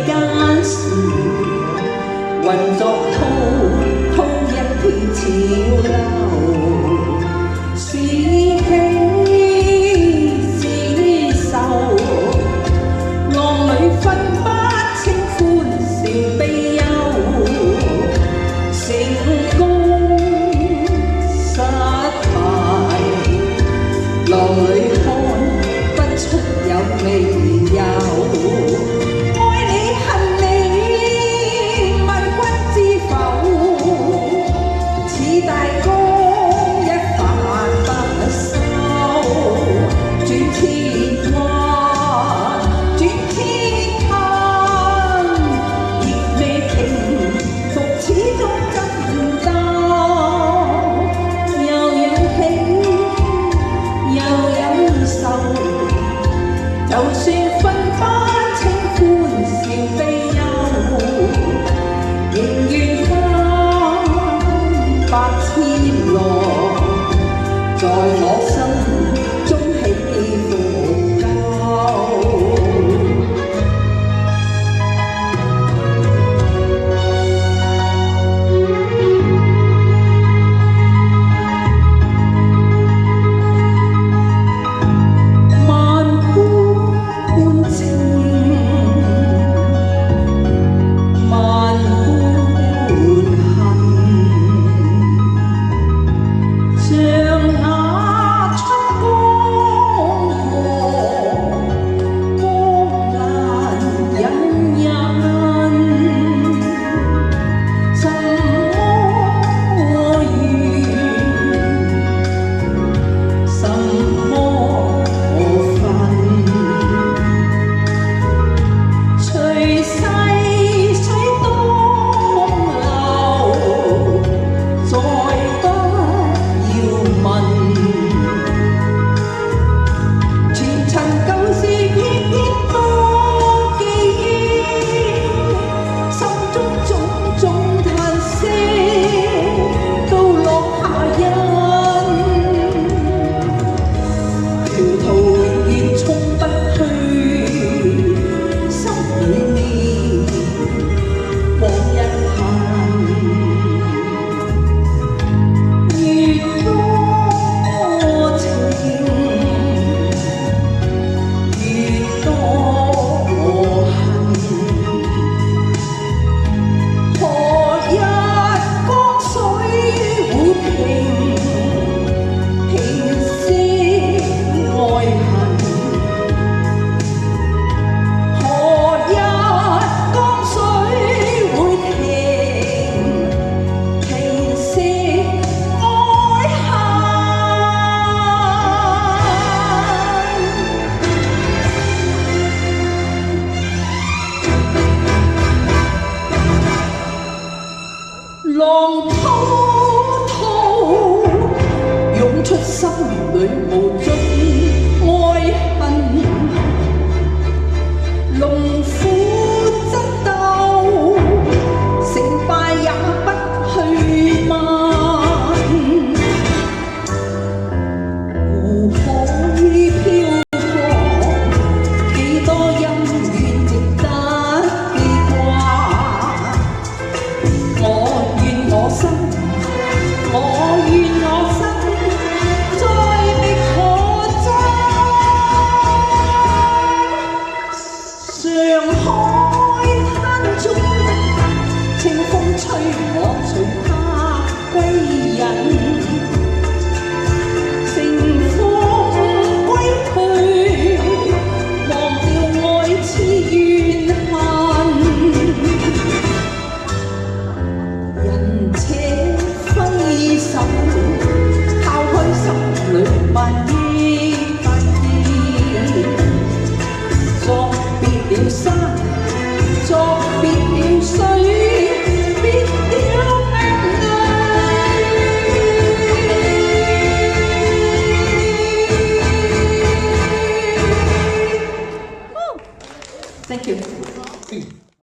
間事，混作滔滔一片潮流，是喜是愁，浪裏分不清歡笑悲憂，成功失敗，浪裏看不出有未有。就算分不清歡笑悲憂，仍願翻百千浪，在我心中起伏夠。浪滔滔湧出心裏無盡愛恨，龍虎爭鬥，成敗也不去問。湖海飄過，幾多恩怨值得記掛。我心，我願我身，再覓可爭。上海灘中，清風吹我隨他歸隱。乘風歸去，忘掉愛痴怨恨。人且揮手，拋開心裏萬億發現，作別了山，作別了水，別了眼淚。Thank you.